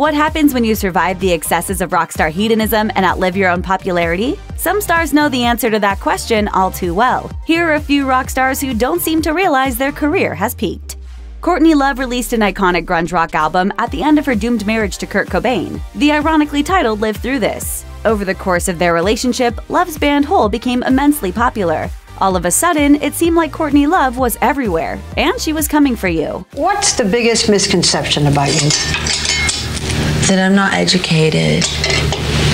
What happens when you survive the excesses of rockstar hedonism and outlive your own popularity? Some stars know the answer to that question all too well. Here are a few rock stars who don't seem to realize their career has peaked. Courtney Love released an iconic grunge rock album at the end of her doomed marriage to Kurt Cobain. The ironically titled Live Through This. Over the course of their relationship, Love's band Hole became immensely popular. All of a sudden, it seemed like Courtney Love was everywhere, and she was coming for you. What's the biggest misconception about you? That I'm not educated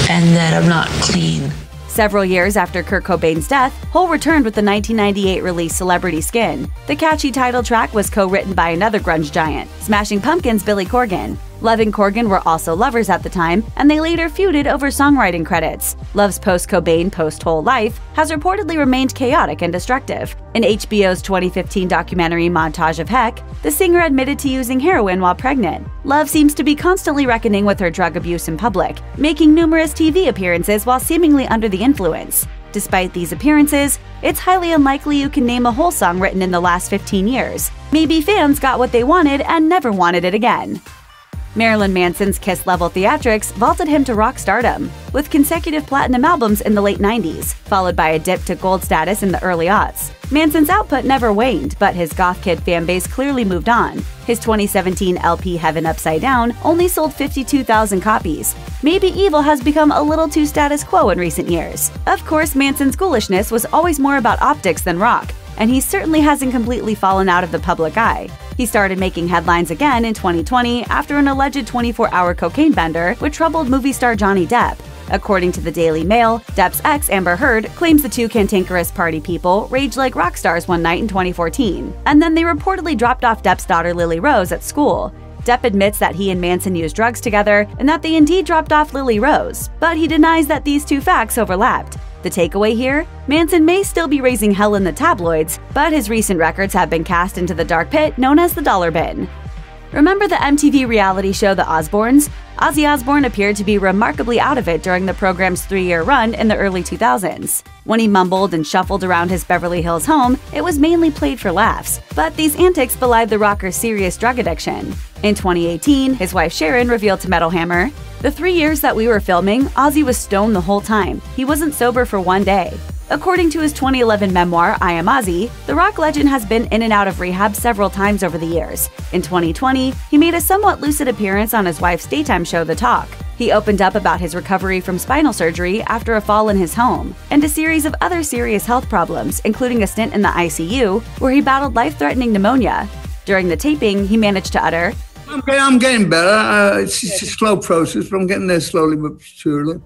and that I'm not clean. Several years after Kurt Cobain's death, Hole returned with the 1998 release Celebrity Skin. The catchy title track was co-written by another grunge giant, Smashing Pumpkins' Billy Corgan. Love and Corgan were also lovers at the time, and they later feuded over songwriting credits. Love's post-Cobain, post-Hole life has reportedly remained chaotic and destructive. In HBO's 2015 documentary Montage of Heck, the singer admitted to using heroin while pregnant. Love seems to be constantly reckoning with her drug abuse in public, making numerous TV appearances while seemingly under the influence. Despite these appearances, it's highly unlikely you can name a Hole song written in the last 15 years. Maybe fans got what they wanted and never wanted it again. Marilyn Manson's Kiss-level theatrics vaulted him to rock stardom, with consecutive platinum albums in the late 90s, followed by a dip to gold status in the early aughts. Manson's output never waned, but his goth kid fanbase clearly moved on. His 2017 LP Heaven Upside Down only sold 52,000 copies. Maybe evil has become a little too status quo in recent years. Of course, Manson's ghoulishness was always more about optics than rock, and he certainly hasn't completely fallen out of the public eye. He started making headlines again in 2020 after an alleged 24-hour cocaine bender which troubled movie star Johnny Depp. According to the Daily Mail, Depp's ex, Amber Heard, claims the two cantankerous party people raged like rock stars one night in 2014, and then they reportedly dropped off Depp's daughter Lily Rose at school. Depp admits that he and Manson used drugs together and that they indeed dropped off Lily Rose, but he denies that these two facts overlapped. The takeaway here? Manson may still be raising hell in the tabloids, but his recent records have been cast into the dark pit known as the dollar bin. Remember the MTV reality show The Osbournes? Ozzy Osbourne appeared to be remarkably out of it during the program's 3-year run in the early 2000s. When he mumbled and shuffled around his Beverly Hills home, it was mainly played for laughs, but these antics belied the rocker's serious drug addiction. In 2018, his wife Sharon revealed to Metal Hammer, "The 3 years that we were filming, Ozzy was stoned the whole time. He wasn't sober for one day." According to his 2011 memoir, I Am Ozzy, the rock legend has been in and out of rehab several times over the years. In 2020, he made a somewhat lucid appearance on his wife's daytime show The Talk. He opened up about his recovery from spinal surgery after a fall in his home, and a series of other serious health problems, including a stint in the ICU, where he battled life-threatening pneumonia. During the taping, he managed to utter, I'm getting better. It's a slow process, but I'm getting there slowly but surely.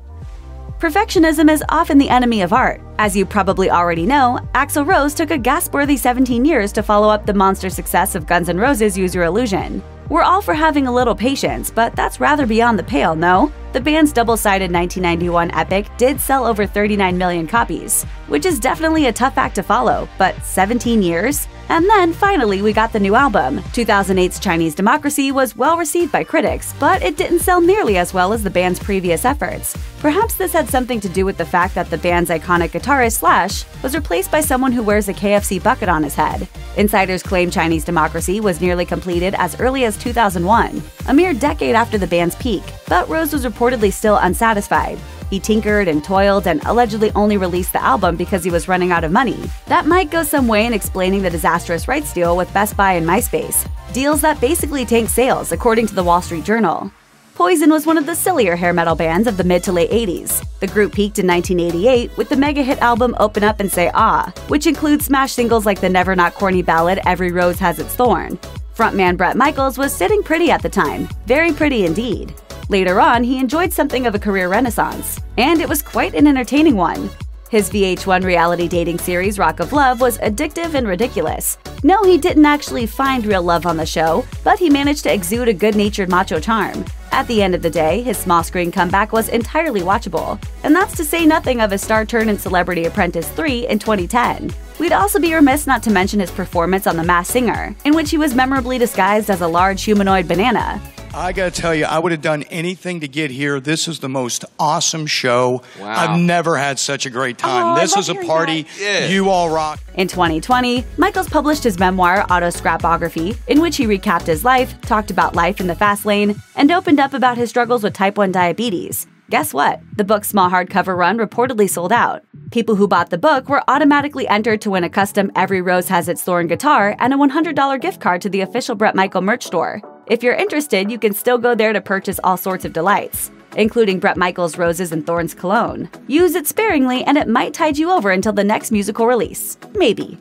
Perfectionism is often the enemy of art. As you probably already know, Axl Rose took a gasp-worthy 17 years to follow up the monster success of Guns N' Roses' Use Your Illusion. We're all for having a little patience, but that's rather beyond the pale, no? The band's double-sided 1991 epic did sell over 39 million copies, which is definitely a tough act to follow, but 17 years? And then, finally, we got the new album. 2008's Chinese Democracy was well-received by critics, but it didn't sell nearly as well as the band's previous efforts. Perhaps this had something to do with the fact that the band's iconic guitarist Slash was replaced by someone who wears a KFC bucket on his head. Insiders claim Chinese Democracy was nearly completed as early as 2001, a mere decade after the band's peak, but Rose was reportedly still unsatisfied. He tinkered and toiled and allegedly only released the album because he was running out of money. That might go some way in explaining the disastrous rights deal with Best Buy and MySpace, deals that basically tanked sales, according to the Wall Street Journal. Poison was one of the sillier hair metal bands of the mid to late 80s. The group peaked in 1988 with the mega-hit album Open Up and Say Ah, which includes smash singles like the never not corny ballad Every Rose Has Its Thorn. Frontman Bret Micheals was sitting pretty at the time, very pretty indeed. Later on, he enjoyed something of a career renaissance, and it was quite an entertaining one. His VH1 reality dating series Rock of Love was addictive and ridiculous. No, he didn't actually find real love on the show, but he managed to exude a good-natured macho charm. At the end of the day, his small-screen comeback was entirely watchable, and that's to say nothing of his star turn in Celebrity Apprentice 3 in 2010. We'd also be remiss not to mention his performance on The Masked Singer, in which he was memorably disguised as a large humanoid banana. I gotta tell you, I would have done anything to get here. This is the most awesome show. Wow. I've never had such a great time. This is a party. Yeah. You all rock. In 2020, Micheals published his memoir, Autoscrapography, in which he recapped his life, talked about life in the fast lane, and opened up about his struggles with type 1 diabetes. Guess what? The book's small hardcover run reportedly sold out. People who bought the book were automatically entered to win a custom Every Rose Has Its Thorn guitar and a $100 gift card to the official Bret Micheals merch store. If you're interested, you can still go there to purchase all sorts of delights, including Bret Micheals' Roses and Thorns cologne. Use it sparingly and it might tide you over until the next musical release. Maybe.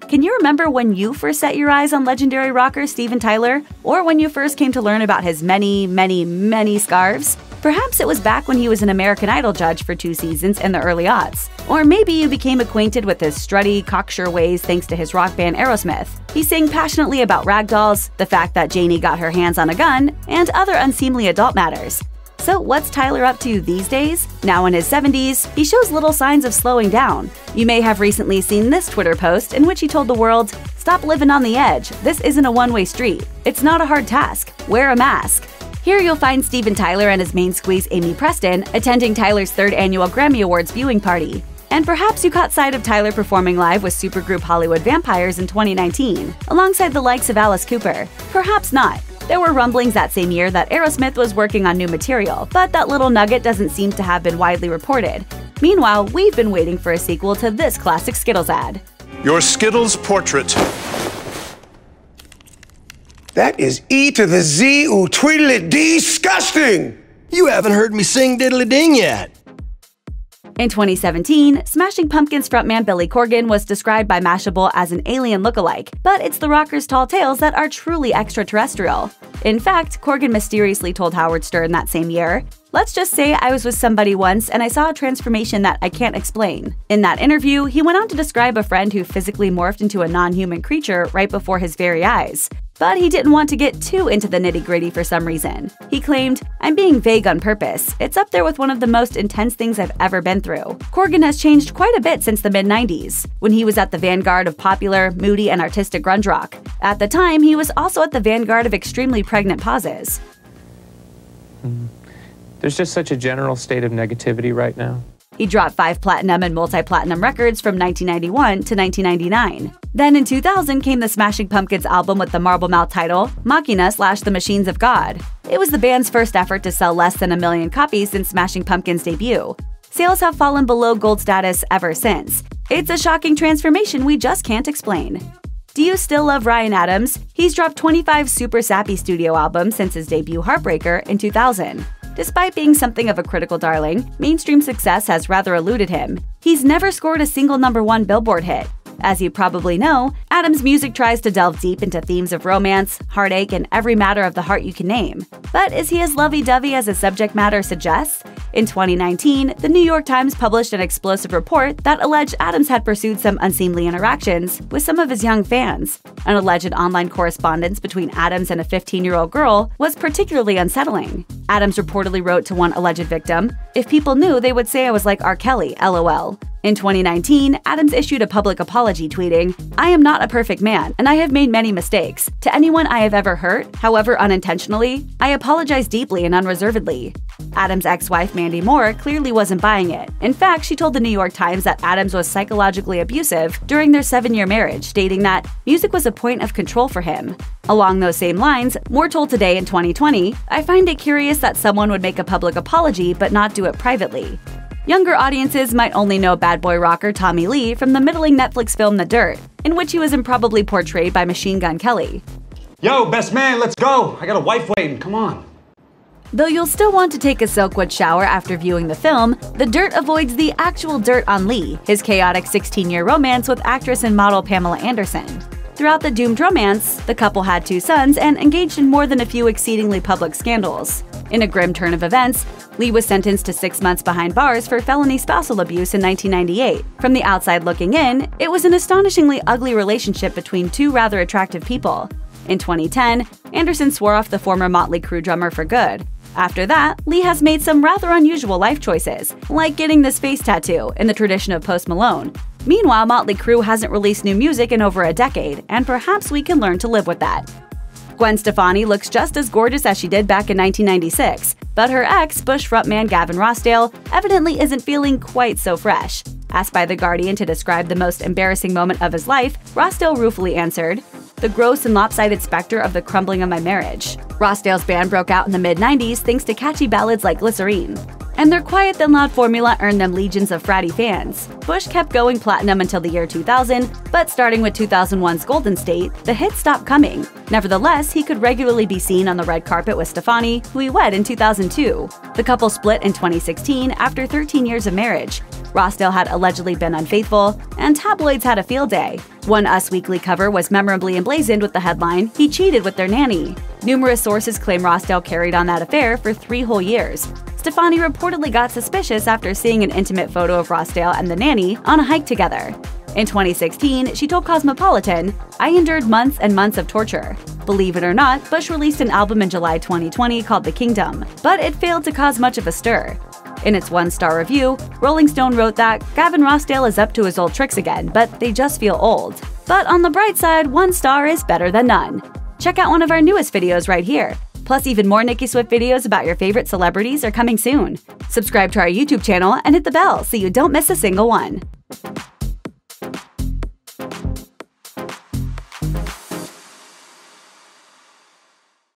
Can you remember when you first set your eyes on legendary rocker Steven Tyler? Or when you first came to learn about his many scarves? Perhaps it was back when he was an American Idol judge for 2 seasons in the early aughts. Or maybe you became acquainted with his strutty, cocksure ways thanks to his rock band Aerosmith. He sang passionately about ragdolls, the fact that Janie got her hands on a gun, and other unseemly adult matters. So what's Tyler up to these days? Now in his 70s, he shows little signs of slowing down. You may have recently seen this Twitter post in which he told the world, "Stop living on the edge. This isn't a one-way street. It's not a hard task. Wear a mask." Here you'll find Steven Tyler and his main squeeze Amy Preston attending Tyler's 3rd annual Grammy Awards viewing party. And perhaps you caught sight of Tyler performing live with supergroup Hollywood Vampires in 2019, alongside the likes of Alice Cooper. Perhaps not. There were rumblings that same year that Aerosmith was working on new material, but that little nugget doesn't seem to have been widely reported. Meanwhile, we've been waiting for a sequel to this classic Skittles ad. Your Skittles portrait. That is E to the Z, ooh, tweedly disgusting! You haven't heard me sing Diddly Ding yet. In 2017, Smashing Pumpkins frontman Billy Corgan was described by Mashable as an alien lookalike, but it's the rocker's tall tales that are truly extraterrestrial. In fact, Corgan mysteriously told Howard Stern that same year, "Let's just say I was with somebody once and I saw a transformation that I can't explain." In that interview, he went on to describe a friend who physically morphed into a non-human creature right before his very eyes. But he didn't want to get too into the nitty-gritty for some reason. He claimed, "I'm being vague on purpose. It's up there with one of the most intense things I've ever been through." Corgan has changed quite a bit since the mid-90s, when he was at the vanguard of popular, moody, and artistic grunge rock. At the time, he was also at the vanguard of extremely pregnant pauses. There's just such a general state of negativity right now. He dropped 5 platinum and multi-platinum records from 1991 to 1999. Then in 2000 came the Smashing Pumpkins album with the marble-mouthed title, Machina/The Machines of God. It was the band's first effort to sell less than 1 million copies since Smashing Pumpkins' debut. Sales have fallen below gold status ever since. It's a shocking transformation we just can't explain. Do you still love Ryan Adams? He's dropped 25 super sappy studio albums since his debut Heartbreaker in 2000. Despite being something of a critical darling, mainstream success has rather eluded him. He's never scored a single #1 Billboard hit. As you probably know, Adams' music tries to delve deep into themes of romance, heartache, and every matter of the heart you can name. But is he as lovey-dovey as his subject matter suggests? In 2019, the New York Times published an explosive report that alleged Adams had pursued some unseemly interactions with some of his young fans. An alleged online correspondence between Adams and a 15-year-old girl was particularly unsettling. Adams reportedly wrote to one alleged victim, "If people knew, they would say I was like R. Kelly, LOL." In 2019, Adams issued a public apology tweeting, "I am not a perfect man, and I have made many mistakes. To anyone I have ever hurt, however unintentionally, I apologize deeply and unreservedly." Adams' ex-wife Mandy Moore clearly wasn't buying it. In fact, she told the New York Times that Adams was psychologically abusive during their 7-year marriage, stating that music was a point of control for him. Along those same lines, Moore told Today in 2020, "I find it curious that someone would make a public apology but not do it privately." Younger audiences might only know bad boy rocker Tommy Lee from the middling Netflix film The Dirt, in which he was improbably portrayed by Machine Gun Kelly. Yo, best man, let's go. I got a wife waiting, come on. Though you'll still want to take a Silkwood shower after viewing the film, The Dirt avoids the actual dirt on Lee, his chaotic 16-year romance with actress and model Pamela Anderson. Throughout the doomed romance, the couple had 2 sons and engaged in more than a few exceedingly public scandals. In a grim turn of events, Lee was sentenced to 6 months behind bars for felony spousal abuse in 1998. From the outside looking in, it was an astonishingly ugly relationship between 2 rather attractive people. In 2010, Anderson swore off the former Motley Crue drummer for good. After that, Lee has made some rather unusual life choices, like getting this face tattoo in the tradition of Post Malone. Meanwhile, Motley Crue hasn't released new music in over a decade, and perhaps we can learn to live with that. Gwen Stefani looks just as gorgeous as she did back in 1996, but her ex, Bush frontman Gavin Rossdale, evidently isn't feeling quite so fresh. Asked by The Guardian to describe the most embarrassing moment of his life, Rossdale ruefully answered, "The gross and lopsided specter of the crumbling of my marriage." Rossdale's band broke out in the mid-90s thanks to catchy ballads like Glycerine. And their quiet-then-loud formula earned them legions of fratty fans. Bush kept going platinum until the year 2000, but starting with 2001's Golden State, the hits stopped coming. Nevertheless, he could regularly be seen on the red carpet with Stefani, who he wed in 2002. The couple split in 2016 after 13 years of marriage. Rossdale had allegedly been unfaithful, and tabloids had a field day. One Us Weekly cover was memorably emblazoned with the headline, "He cheated with their nanny." Numerous sources claim Rossdale carried on that affair for 3 whole years. Stefani reportedly got suspicious after seeing an intimate photo of Rossdale and the nanny on a hike together. In 2016, she told Cosmopolitan, "I endured months and months of torture." Believe it or not, Bush released an album in July 2020 called The Kingdom, but it failed to cause much of a stir. In its 1-star review, Rolling Stone wrote that Gavin Rossdale is up to his old tricks again, but they just feel old. But on the bright side, 1 star is better than none. Check out one of our newest videos right here. Plus, even more Nicki Swift videos about your favorite celebrities are coming soon. Subscribe to our YouTube channel and hit the bell so you don't miss a single one.